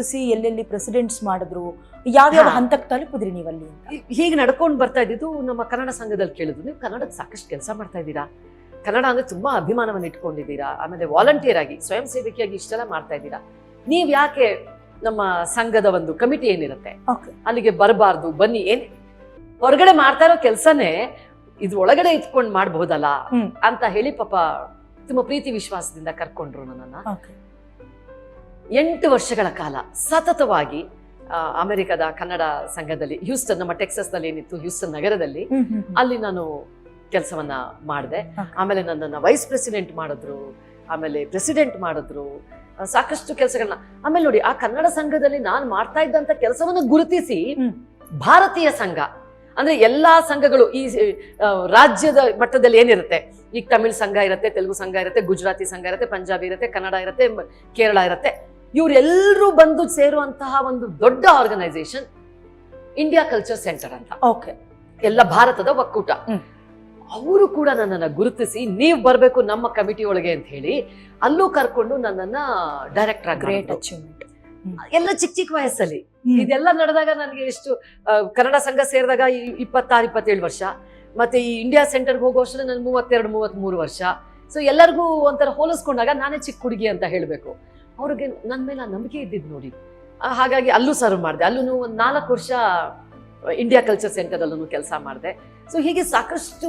ಎಲ್ಲೆಲ್ಲಿ ಪ್ರೆಸಿಡೆಂಟ್ಸ್ ಮಾಡಿದ್ರು, ಯಾವ್ಯಾವ ಹಂತಕ್ಕೆ ತಲುಪಿದ್ರಿ ನೀವಲ್ಲಿ? ಹೀಗೆ ನಡ್ಕೊಂಡು ಬರ್ತಾ ಇದ್ದಿದ್ದು ನಮ್ಮ ಕನ್ನಡ ಸಂಘದಲ್ಲಿ ಕೇಳಿದ್ರು, ನೀವು ಕನ್ನಡಕ್ಕೆ ಸಾಕಷ್ಟು ಕೆಲಸ ಮಾಡ್ತಾ ಇದ್ದೀರಾ, ಕನ್ನಡ ಅಂದ್ರೆ ತುಂಬಾ ಅಭಿಮಾನವನ್ನು ಇಟ್ಕೊಂಡಿದ್ದೀರಾ, ಆಮೇಲೆ ವಾಲಂಟಿಯರ್ ಆಗಿ ಸ್ವಯಂ ಸೇವಕಿಯಾಗಿ ಇಷ್ಟೆಲ್ಲ ಮಾಡ್ತಾ ಇದ್ದೀರಾ, ನೀವ್ ಯಾಕೆ ನಮ್ಮ ಸಂಘದ ಒಂದು ಕಮಿಟಿ ಏನಿರುತ್ತೆ ಅಲ್ಲಿಗೆ ಬರಬಾರ್ದು, ಬನ್ನಿ, ಏನ್ ಹೊರಗಡೆ ಮಾಡ್ತಾ ಇರೋ ಕೆಲ್ಸನೇ ಇದ್ರೊಳಗಡೆ ಇಟ್ಕೊಂಡು ಮಾಡಬಹುದಲ್ಲ ಅಂತ ಹೇಳಿ ಪಾಪ ತುಂಬಾ ಪ್ರೀತಿ ವಿಶ್ವಾಸದಿಂದ ಕರ್ಕೊಂಡ್ರು ನನ್ನನ್ನ. 8 ವರ್ಷಗಳ ಕಾಲ ಸತತವಾಗಿ ಅಮೆರಿಕದ ಕನ್ನಡ ಸಂಘದಲ್ಲಿ ಹ್ಯೂಸ್ಟನ್, ನಮ್ಮ ಟೆಕ್ಸಸ್ ನಲ್ಲಿ ಏನಿತ್ತು ಹ್ಯೂಸ್ಟನ್ ನಗರದಲ್ಲಿ, ಅಲ್ಲಿ ನಾನು ಕೆಲಸವನ್ನ ಮಾಡಿದೆ. ಆಮೇಲೆ ನನ್ನನ್ನ ವೈಸ್ ಪ್ರೆಸಿಡೆಂಟ್ ಮಾಡಿದ್ರು, ಆಮೇಲೆ ಪ್ರೆಸಿಡೆಂಟ್ ಮಾಡಿದ್ರು, ಸಾಕಷ್ಟು ಕೆಲಸಗಳನ್ನ. ಆಮೇಲೆ ನೋಡಿ, ಆ ಕನ್ನಡ ಸಂಘದಲ್ಲಿ ನಾನು ಮಾಡ್ತಾ ಇದ್ದಂತ ಕೆಲಸವನ್ನ ಗುರುತಿಸಿ ಭಾರತೀಯ ಸಂಘ ಅಂದ್ರೆ ಎಲ್ಲಾ ಸಂಘಗಳು, ಈ ರಾಜ್ಯದ ಮಟ್ಟದಲ್ಲಿ ಏನಿರುತ್ತೆ, ಈಗ ತಮಿಳ್ ಸಂಘ ಇರುತ್ತೆ, ತೆಲುಗು ಸಂಘ ಇರುತ್ತೆ, ಗುಜರಾತಿ ಸಂಘ ಇರುತ್ತೆ, ಪಂಜಾಬಿ ಇರುತ್ತೆ, ಕನ್ನಡ ಇರುತ್ತೆ, ಕೇರಳ ಇರುತ್ತೆ, ಇವರೆಲ್ಲರೂ ಬಂದು ಸೇರುವಂತಹ ಒಂದು ದೊಡ್ಡ ಆರ್ಗನೈಸೇಷನ್ ಇಂಡಿಯಾ ಕಲ್ಚರ್ ಸೆಂಟರ್ ಅಂತ. ಎಲ್ಲ ಭಾರತದ ಒಕ್ಕೂಟ. ಅವರು ಕೂಡ ನನ್ನನ್ನ ಗುರುತಿಸಿ ನೀವ್ ಬರ್ಬೇಕು ನಮ್ಮ ಕಮಿಟಿ ಒಳಗೆ ಅಂತ ಹೇಳಿ ಅಲ್ಲೂ ಕರ್ಕೊಂಡು ನನ್ನನ್ನ ಡೈರೆಕ್ಟರ್ ಆಗಿ. Great achievement. ಎಲ್ಲ ಚಿಕ್ಕ ಚಿಕ್ಕ ವಯಸ್ಸಲ್ಲಿ ಇದೆಲ್ಲ ನಡೆದಾಗ ನನಗೆ ಎಷ್ಟು, ಕನ್ನಡ ಸಂಘ ಸೇರಿದಾಗ 26-27 ವರ್ಷ, ಮತ್ತೆ ಈ ಇಂಡಿಯಾ ಸೆಂಟರ್ಗೆ ಹೋಗೋ ವರ್ಷ ನನ್ 32-33 ವರ್ಷ. ಸೊ ಎಲ್ಲರಿಗೂ ಒಂಥರ ಹೋಲಿಸ್ಕೊಂಡಾಗ ನಾನೇ ಚಿಕ್ಕ ಹುಡುಗಿ ಅಂತ ಹೇಳ್ಬೇಕು. ಅವ್ರಿಗೆ ನನ್ನ ಮೇಲೆ ನಂಬಿಕೆ ಇದ್ದಿದ್ದು ನೋಡಿ. ಹಾಗಾಗಿ ಅಲ್ಲೂ ಸರ್ವ್ ಮಾಡಿದೆ. ಅಲ್ಲೂ ಒಂದು 4 ವರ್ಷ ಇಂಡಿಯಾ ಕಲ್ಚರ್ ಸೆಂಟರ್ ಅಲ್ಲೂ ಕೆಲಸ ಮಾಡಿದೆ. ಸೊ ಹೀಗೆ ಸಾಕಷ್ಟು